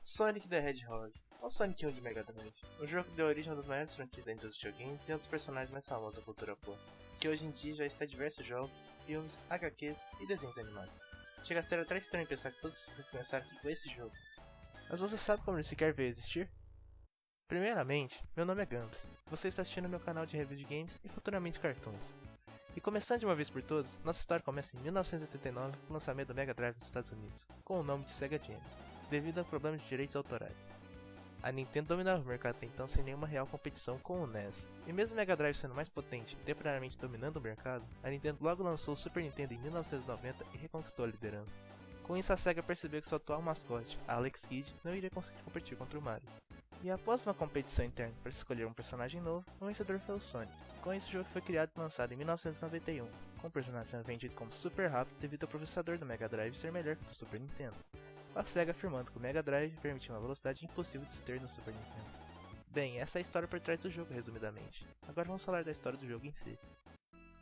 Sonic the Hedgehog, ou Sonic 1 de Mega Drive. O jogo deu origem a uma das maiores franquias da indústria de videogames e um dos personagens mais famosos da cultura pop, que hoje em dia já está em diversos jogos, filmes, HQs e desenhos animados. Chega a ser até estranho pensar que todos vocês começaram aqui com esse jogo. Mas você sabe como ele sequer veio existir? Primeiramente, meu nome é Gumps, você está assistindo meu canal de reviews de games e futuramente cartoons. E começando de uma vez por todas, nossa história começa em 1989 com o lançamento do Mega Drive nos Estados Unidos, com o nome de Sega Genesis, devido a problemas de direitos autorais. A Nintendo dominava o mercado até então sem nenhuma real competição com o NES, e mesmo o Mega Drive sendo mais potente e temporariamente dominando o mercado, a Nintendo logo lançou o Super Nintendo em 1990 e reconquistou a liderança. Com isso, a Sega percebeu que seu atual mascote, Alex Kidd, não iria conseguir competir contra o Mario. E após uma competição interna para escolher um personagem novo, o vencedor foi o Sonic. Com isso, o jogo foi criado e lançado em 1991, com o personagem sendo vendido como super rápido devido ao processador do Mega Drive ser melhor que o do Super Nintendo, com a Sega afirmando que o Mega Drive permitia uma velocidade impossível de se ter no Super Nintendo. Bem, essa é a história por trás do jogo, resumidamente. Agora vamos falar da história do jogo em si.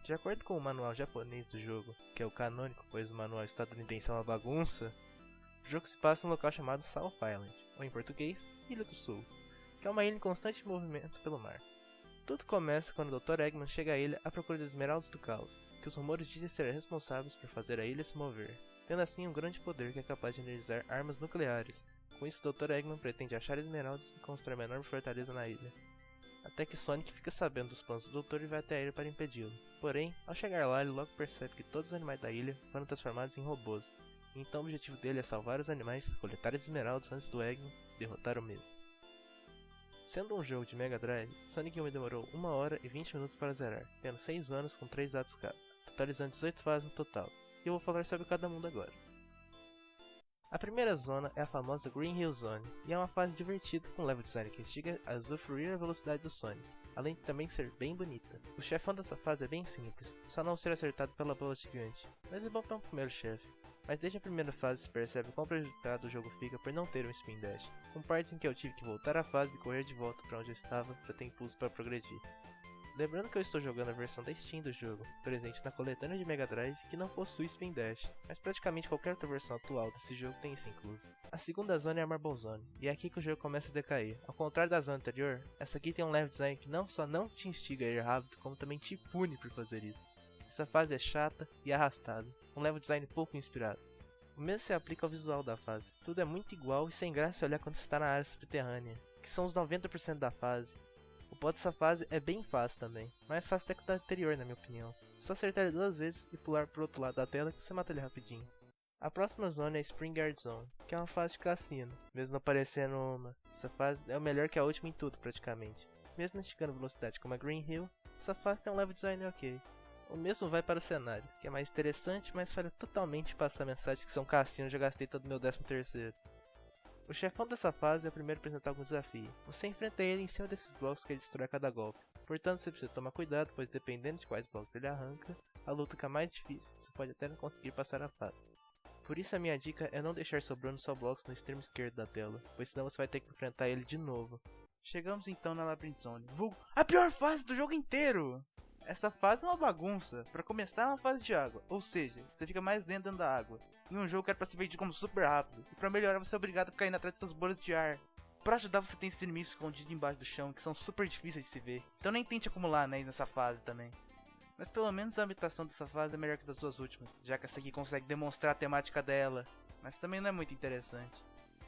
De acordo com o manual japonês do jogo, que é o canônico, pois o manual estadunidense é uma bagunça, o jogo se passa em um local chamado South Island, ou em português, Ilha do Sul, que é uma ilha em constante movimento pelo mar. Tudo começa quando o Dr. Eggman chega à ilha à procura dos Esmeraldas do Caos, que os rumores dizem ser responsáveis por fazer a ilha se mover, tendo assim um grande poder que é capaz de energizar armas nucleares. Com isso, o Dr. Eggman pretende achar esmeraldas e constrói uma enorme fortaleza na ilha. Até que Sonic fica sabendo dos planos do Doutor e vai até a ilha para impedi-lo. Porém, ao chegar lá, ele logo percebe que todos os animais da ilha foram transformados em robôs, e então o objetivo dele é salvar os animais, coletar as esmeraldas antes do Eggman derrotar o mesmo. Sendo um jogo de Mega Drive, Sonic 1 demorou 1 hora e 20 minutos para zerar, tendo 6 zonas com 3 atos cada, totalizando 18 fases no total, e eu vou falar sobre cada mundo agora. A primeira zona é a famosa Green Hill Zone, e é uma fase divertida com level design que instiga a usufruir a velocidade do Sonic, além de também ser bem bonita. O chefão dessa fase é bem simples, só não ser acertado pela bola gigante, mas é bom para um primeiro chefe. Mas desde a primeira fase se percebe quão prejudicado o jogo fica por não ter um Spin Dash, com partes em que eu tive que voltar à fase e correr de volta para onde eu estava para ter impulso para progredir. Lembrando que eu estou jogando a versão da Steam do jogo, presente na coletânea de Mega Drive, que não possui Spin Dash, mas praticamente qualquer outra versão atual desse jogo tem isso incluso. A segunda zona é a Marble Zone, e é aqui que o jogo começa a decair. Ao contrário da zona anterior, essa aqui tem um level design que não só não te instiga a ir rápido, como também te pune por fazer isso. Essa fase é chata e arrastada, um level design pouco inspirado. O mesmo se aplica ao visual da fase, tudo é muito igual e sem graça olhar quando você está na área subterrânea, que são os 90% da fase. O pó dessa fase é bem fácil também, mais fácil até que o da anterior na minha opinião. É só acertar ele 2 vezes e pular pro outro lado da tela que você mata ele rapidinho. A próxima zona é a Springard Zone, que é uma fase de cassino, mesmo não parecendo uma. Essa fase é o melhor que a última em tudo praticamente. Mesmo instigando velocidade como a Green Hill, essa fase tem um level design ok. O mesmo vai para o cenário, que é mais interessante, mas falha totalmente em passar a mensagem que se é um cassino já gastei todo o meu 13º. O chefão dessa fase é o primeiro a apresentar algum desafio. Você enfrenta ele em cima desses blocos que ele destrói a cada golpe. Portanto, você precisa tomar cuidado, pois dependendo de quais blocos ele arranca, a luta fica mais difícil, você pode até não conseguir passar a fase. Por isso a minha dica é não deixar sobrando só blocos no extremo esquerdo da tela, pois senão você vai ter que enfrentar ele de novo. Chegamos então na Labyrinth Zone, vulgo a pior fase do jogo inteiro! Essa fase é uma bagunça. Pra começar, é uma fase de água, ou seja, você fica mais dentro da água. Em um jogo que era pra ser vendido como super rápido, e pra melhorar você é obrigado a ficar indo atrás dessas bolhas de ar. Pra ajudar você tem esses inimigos escondidos embaixo do chão, que são super difíceis de se ver. Então nem tente acumular, né, nessa fase também. Mas pelo menos a ambientação dessa fase é melhor que das duas últimas, já que essa aqui consegue demonstrar a temática dela, mas também não é muito interessante.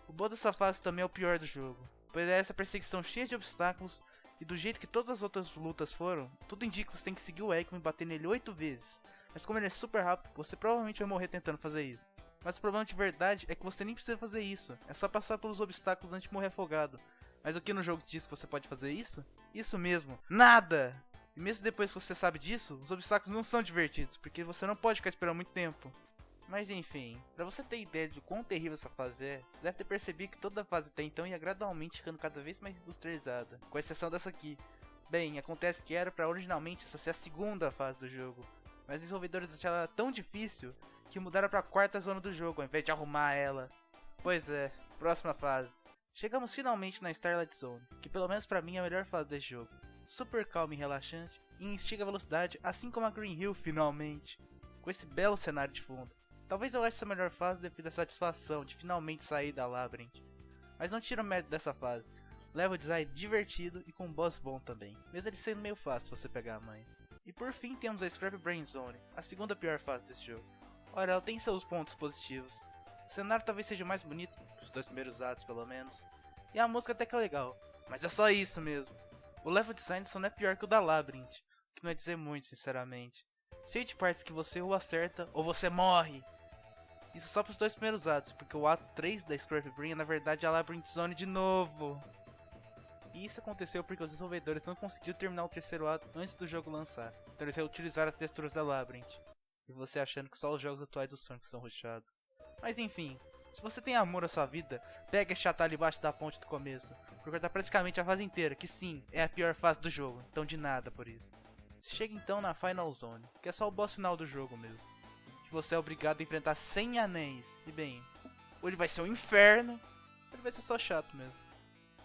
O boss dessa fase também é o pior do jogo, pois é essa perseguição cheia de obstáculos, e do jeito que todas as outras lutas foram, tudo indica que você tem que seguir o Eggman e bater nele 8 vezes. Mas como ele é super rápido, você provavelmente vai morrer tentando fazer isso. Mas o problema de verdade é que você nem precisa fazer isso, é só passar pelos obstáculos antes de morrer afogado. Mas o que no jogo diz que você pode fazer isso? Isso mesmo, nada! E mesmo depois que você sabe disso, os obstáculos não são divertidos, porque você não pode ficar esperando muito tempo. Mas enfim, pra você ter ideia de quão terrível essa fase é, você deve ter percebido que toda a fase até então ia gradualmente ficando cada vez mais industrializada, com exceção dessa aqui. Bem, acontece que era pra originalmente essa ser a segunda fase do jogo, mas os desenvolvedores acharam ela tão difícil que mudaram pra quarta zona do jogo ao invés de arrumar ela. Pois é, próxima fase. Chegamos finalmente na Starlight Zone, que pelo menos pra mim é a melhor fase desse jogo. Super calma e relaxante, e instiga a velocidade assim como a Green Hill finalmente, com esse belo cenário de fundo. Talvez eu ache essa melhor fase devido à satisfação de finalmente sair da Labyrinth. mas não tira o mérito dessa fase. Leva o design divertido e com um boss bom também, mesmo ele sendo meio fácil você pegar a manha. E por fim temos a Scrap Brain Zone, a segunda pior fase desse jogo. Ora, ela tem seus pontos positivos. O cenário talvez seja mais bonito, os 2 primeiros atos pelo menos, e a música até que é legal, mas é só isso mesmo. O level design só não é pior que o da Labyrinth, o que não é dizer muito sinceramente. Cheio de partes que você ou acerta ou você morre. Isso só pros 2 primeiros atos, porque o ato 3 da Scrap Brain é na verdade a Labyrinth Zone de novo. E isso aconteceu porque os desenvolvedores não conseguiram terminar o terceiro ato antes do jogo lançar, então eles reutilizaram as texturas da Labyrinth. E você achando que só os jogos atuais do Sonic são rushados. Mas enfim, se você tem amor à sua vida, pega esse atalho debaixo da ponte do começo, porque tá praticamente a fase inteira, que sim, é a pior fase do jogo, então de nada por isso. Você chega então na Final Zone, que é só o boss final do jogo mesmo, que você é obrigado a enfrentar 100 anéis, e bem, ou ele vai ser um inferno, ou ele vai ser só chato mesmo.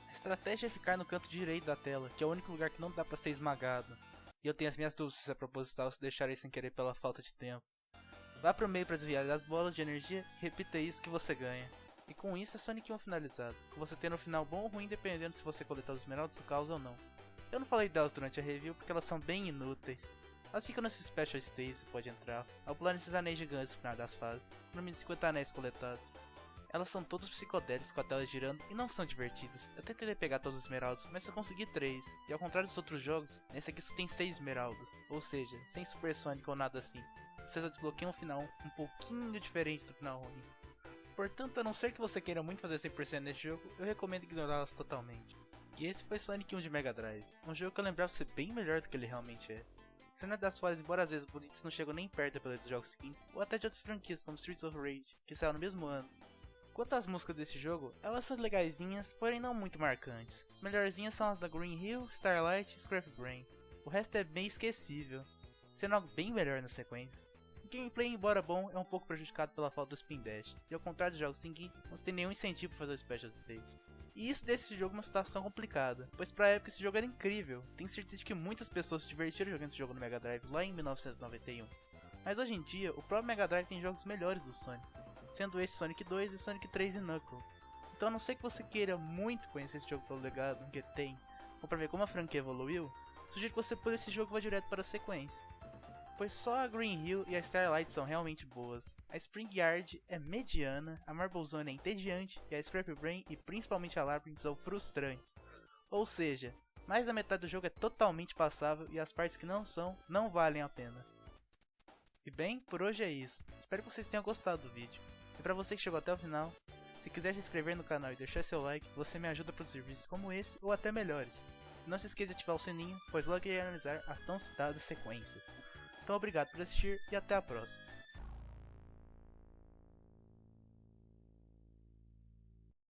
A estratégia é ficar no canto direito da tela, que é o único lugar que não dá pra ser esmagado, e eu tenho as minhas dúvidas se é proposital ou se deixarei sem querer pela falta de tempo. Vá pro meio para desviar das bolas de energia e repita isso que você ganha. E com isso é Sonic 1 finalizado, com você tendo um final bom ou ruim dependendo se você coletar os esmeraldas do caos ou não. Eu não falei delas durante a review porque elas são bem inúteis. Elas ficam nesses Special Stage, você pode entrar, ao pular nesses anéis gigantes no final das fases, no mínimo 50 anéis coletados. Elas são todos psicodélicos com a tela girando e não são divertidas. Eu tentei pegar todos os esmeraldas, mas só consegui 3. E ao contrário dos outros jogos, nesse aqui só tem 6 esmeraldas, ou seja, sem Super Sonic ou nada assim. Você só desbloqueia um final um pouquinho diferente do final ruim. Portanto, a não ser que você queira muito fazer 100% nesse jogo, eu recomendo ignorá-las totalmente. E esse foi Sonic 1 de Mega Drive, um jogo que eu lembrava ser bem melhor do que ele realmente é. O cenário das fases, embora às vezes bonitas, não chegam nem perto dos jogos seguintes, ou até de outras franquias como Streets of Rage, que saiu no mesmo ano. Quanto às músicas desse jogo, elas são legaisinhas, porém não muito marcantes. As melhorzinhas são as da Green Hill, Starlight e Scrap Brain. O resto é bem esquecível, sendo algo bem melhor nas sequências. O gameplay, embora bom, é um pouco prejudicado pela falta do Spin Dash, e ao contrário dos jogos seguintes, não tem nenhum incentivo para fazer o Special Stage. E isso deixa esse jogo uma situação complicada, pois pra época esse jogo era incrível, tenho certeza de que muitas pessoas se divertiram jogando esse jogo no Mega Drive lá em 1991. Mas hoje em dia, o próprio Mega Drive tem jogos melhores do Sonic, sendo esse Sonic 2 e Sonic 3 e Knuckles. Então a não ser que você queira muito conhecer esse jogo pelo legado que tem, ou pra ver como a franquia evoluiu, sugiro que você pule esse jogo e vá direto para a sequência. Pois só a Green Hill e a Starlight são realmente boas. A Spring Yard é mediana, a Marble Zone é entediante e a Scrap Brain e principalmente a Labyrinth são frustrantes. Ou seja, mais da metade do jogo é totalmente passável e as partes que não são, não valem a pena. E bem, por hoje é isso. Espero que vocês tenham gostado do vídeo. E pra você que chegou até o final, se quiser se inscrever no canal e deixar seu like, você me ajuda a produzir vídeos como esse ou até melhores. Não se esqueça de ativar o sininho, pois logo irei analisar as tão citadas sequências. Então obrigado por assistir e até a próxima.